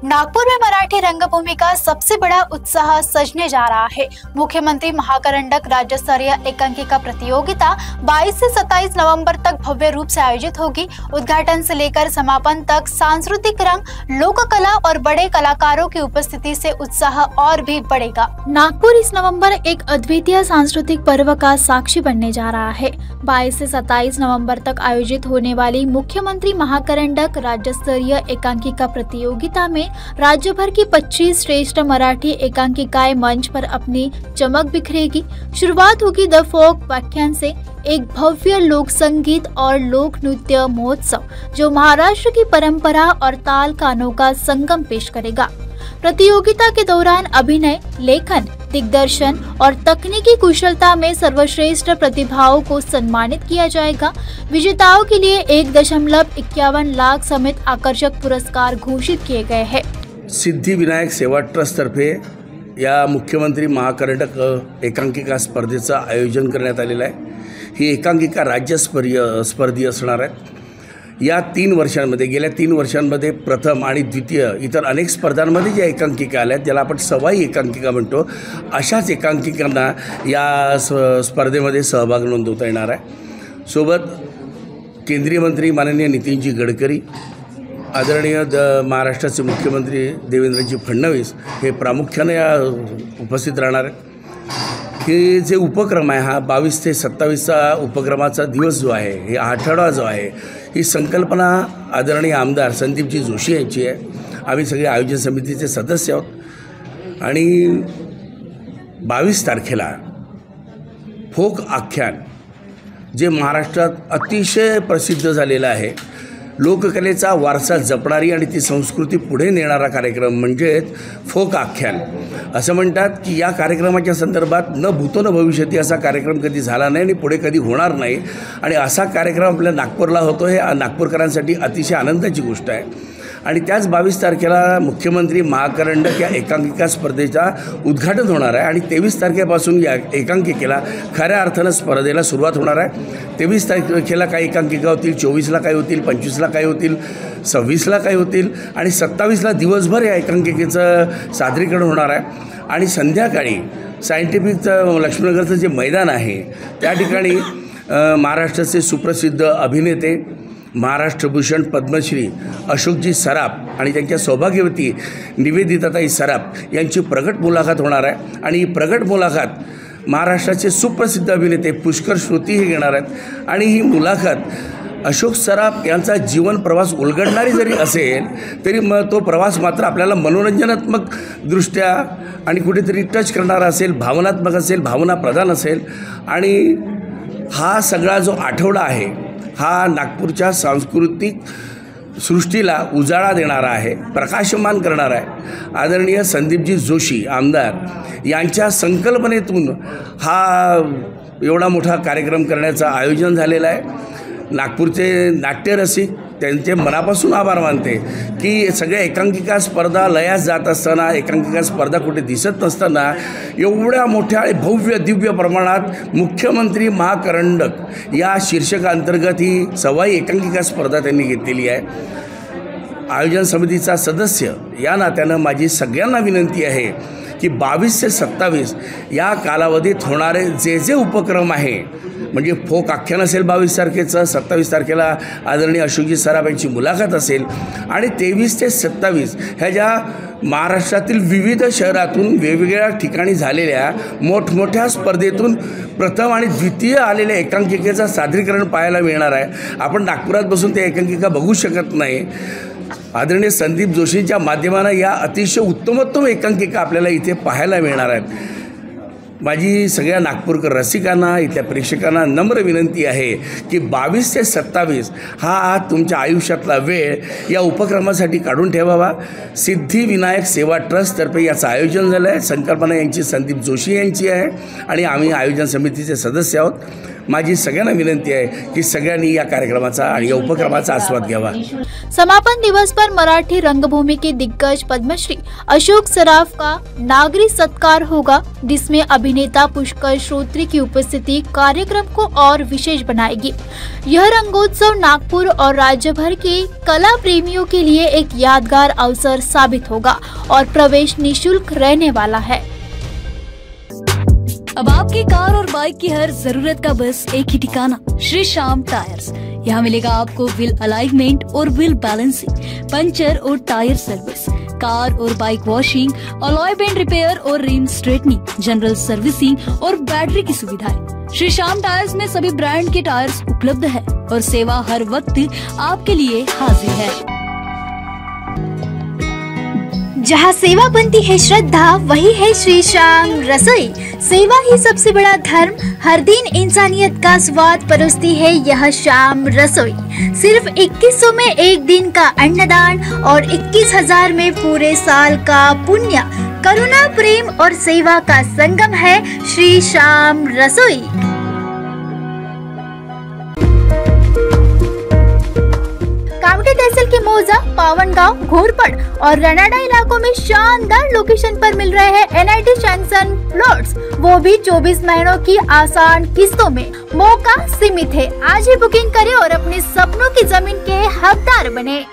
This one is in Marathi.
नागपुर में मराठी रंगभूमि का सबसे बड़ा उत्साह सजने जा रहा है। मुख्यमंत्री महाकरंडक राज्य स्तरीय एकांकिका प्रतियोगिता 22 से 27 नवंबर तक भव्य रूप से आयोजित होगी। उद्घाटन से लेकर समापन तक सांस्कृतिक रंग, लोक कला और बड़े कलाकारों की उपस्थिति से उत्साह और भी बढ़ेगा। नागपुर इस नवंबर एक अद्वितीय सांस्कृतिक पर्व का साक्षी बनने जा रहा है। 22 से 27 नवंबर तक आयोजित होने वाली मुख्यमंत्री महाकरंडक राज्य स्तरीय एकांकिका प्रतियोगिता में राज्य भर की 25 श्रेष्ठ मराठी एकांकिकाएं मंच पर अपनी चमक बिखरेगी। शुरुआत होगी द फोक व्याख्यान से, एक भव्य लोक संगीत और लोक नृत्य महोत्सव जो महाराष्ट्र की परंपरा और ताल कानों का संगम पेश करेगा। प्रतियोगिता के दौरान अभिनय, लेखन, दिग्दर्शन और तकनीकी कुशलता में सर्वश्रेष्ठ प्रतिभाओं को सम्मानित किया जाएगा। विजेताओं के लिए 1.51 लाख समेत आकर्षक पुरस्कार घोषित किए गए हैं। सिद्धिविनायक सेवा ट्रस्ट तर्फे या मुख्यमंत्री महाकरंडक एकांकिका स्पर्धेचं आयोजन करण्यात आलेलं आहे। ही एकांकिका राज्यस्तरीय असणार आहे। या 3 वर्षांमध्ये गेल्या 3 वर्षांमध्ये प्रथम आणि द्वितीय इतर अनेक स्पर्धांमध्ये ज्या एकांकिका आल्या ज्याला आपण सवाई एकांकिका म्हणतो, अशाच एकांकिकांना या स्पर्धेमध्ये सहभाग नोंदवता येणार आहे। सोबत केंद्रीय मंत्री माननीय नितीनजी गडकरी, आदरणीय महाराष्ट्राचे मुख्यमंत्री देवेंद्रजी फडणवीस हे प्रामुख्याने या उपस्थित राहणार आहेत। हे जे उपक्रम आहे हा 22 ते 27चा उपक्रमाचा दिवस जो आहे, हे आठवडा जो आहे, ही संकल्पना आदरणीय आमदार संदीपजी जोशी यांची आहे। आम्ही सगळे आयोजन समितीचे सदस्य आहोत आणि 22 तारखेला फोक आख्यान जे महाराष्ट्रात अतिशय प्रसिद्ध झालेलं आहे, लोककलेचा वारसा जपणारी आणि ती संस्कृती पुढे नेणारा कार्यक्रम म्हणजेच फोक आख्यान। असं म्हणतात की या कार्यक्रमाच्या संदर्भात न भूतो न भविष्यती असा कार्यक्रम कधी झाला नाही आणि पुढे कधी होणार नाही आणि असा कार्यक्रम आपल्या नागपूरला होतो, हे नागपूरकरांसाठी अतिशय आनंदाची गोष्ट आहे। आणि त्याच 22 तारखेला मुख्यमंत्री महाकरंडक या एकांकिका स्पर्धेचा उद्घाटन होणार आहे आणि 23 तारखेपासून या एकांकिकेला खऱ्या अर्थानं स्पर्धेला सुरुवात होणार आहे। 23 तारखेला काही एकांकिका होतील, 24ला काही होतील, 25ला काही होतील, 26ला काही होतील आणि 27ला दिवसभर या एकांकिकेचं सादरीकरण होणार आहे। आणि संध्याकाळी सायंटिफिकचं लक्ष्मीनगरचं जे मैदान आहे त्या ठिकाणी महाराष्ट्राचे सुप्रसिद्ध अभिनेते महाराष्ट्रभूषण पद्मश्री अशोकजी सराफ आणि त्यांच्या सौभाग्यवती निवेदिताताई सराफ यांची प्रगट मुलाखत होणार आहे। आणि ही प्रगट मुलाखत महाराष्ट्राचे सुप्रसिद्ध अभिनेते पुष्कर श्रुती हे घेणार आहेत। आणि ही मुलाखत अशोक सराफ यांचा जीवन प्रवास उलगडणारी जरी असेल तरी तो प्रवास मात्र आपल्याला मनोरंजनात्मक दृष्ट्या आणि कुठेतरी टच करणारा असेल, भावनात्मक असेल, भावनाप्रधान असेल। आणि हा सगळा जो आठवडा आहे हा नागपूरच्या सांस्कृतिक सृष्टीला उजाळा देणारा आहे, प्रकाशमान करणारा आहे। आदरणीय संदीपजी जोशी आमदार यांच्या संकल्पनेतून हा एवढा मोठा कार्यक्रम करण्याचं आयोजन झालेलं आहे। नागपूरचे नाट्यरसिक त्यांचे मनापासून आभार मानते की सगळ्या एकांकिका स्पर्धा लयास जात असताना, एकांकिका स्पर्धा कुठे दिसत नसताना एवढ्या मोठ्या आणि भव्य दिव्य प्रमाणात मुख्यमंत्री महाकरंडक या शीर्षकाअंतर्गत ही सवाई एकांकिका स्पर्धा त्यांनी घेतलेली आहे। आयोजन समितीचा सदस्य या नात्यानं माझी सगळ्यांना विनंती आहे की 22 ते 27 या कालावधीत होणारे जे उपक्रम आहे, म्हणजे फोक आख्यान असेल 22 तारखेचं, 27 तारखेला आदरणीय अशोकजी सराफ यांची मुलाखत असेल आणि 23 ते 27 ह्या ज्या महाराष्ट्रातील विविध शहरातून वेगवेगळ्या ठिकाणी झालेल्या मोठमोठ्या स्पर्धेतून प्रथम आणि द्वितीय आलेल्या एकांकिकेचं सादरीकरण पाहायला मिळणार आहे। आपण नागपुरात बसून त्या एकांकिका बघू शकत नाही। आदरणीय संदीप जोशींच्या माध्यमानं या अतिशय उत्तमोत्तम एकांकिका आपल्याला इथे पाहायला मिळणार आहेत। माझी सगळ्या नागपूरकर रसिकांना, इथल्या प्रेक्षकांना नम्र विनंती आहे की 22 ते 27 हा तुमच्या आयुष्यातला वेळ या उपक्रमासाठी काढून ठेवावा। सिद्धिविनायक सेवा ट्रस्टतर्फे याचं आयोजन झालं आहे। संकल्पना यांची संदीप जोशी यांची आहे आणि आम्ही आयोजन समितीचे सदस्य आहोत। माझी सगळ्यांना विनंती आहे की सगळ्यांनी या कार्यक्रमाचा आणि या उपक्रमाचा आस्वाद घ्यावा। समापन दिवस पर मराठी रंगभूमि के दिग्गज पद्मश्री अशोक सराफ का नागरिक सत्कार होगा, जिसमें अभिनेता पुष्कर श्रोत्री की उपस्थिति कार्यक्रम को और विशेष बनाएगी। यह रंगोत्सव नागपुर और राज्य भर के कला प्रेमियों के लिए एक यादगार अवसर साबित होगा और प्रवेश निशुल्क रहने वाला है। अब आपकी कार और बाइक की हर जरूरत का बस एक ही ठिकाना, श्री श्याम टायर्स। यहाँ मिलेगा आपको व्हील अलाइनमेंट और व्हील बैलेंसिंग, पंचर और टायर सर्विस, कार और bike washing, alloy bend repair और रिम स्ट्रेटनिंग, जनरल सर्विसिंग और बैटरी की सुविधाएं। श्री श्याम टायर्स में सभी ब्रांड के टायर्स उपलब्ध है और सेवा हर वक्त आपके लिए हाजिर है। जहाँ सेवा बनती है श्रद्धा, वही है श्री श्याम रसोई। सेवा ही सबसे बड़ा धर्म, हर दिन इंसानियत का स्वाद परोसती है यह श्याम रसोई। सिर्फ 2100 में एक दिन का अन्नदान और 21,000 में पूरे साल का पुण्य। करुणा, प्रेम और सेवा का संगम है श्री श्याम रसोई। कामठी तहसील के मौजा, पावनगांव, घोरपड़ और रनाडा इलाकों में शानदार लोकेशन पर मिल रहे हैं NIT सैंक्शन प्लॉट्स, वो भी 24 महीनों की आसान किस्तों में। मौका सीमित है, आज ही बुकिंग करें और अपने सपनों की जमीन के हकदार बने।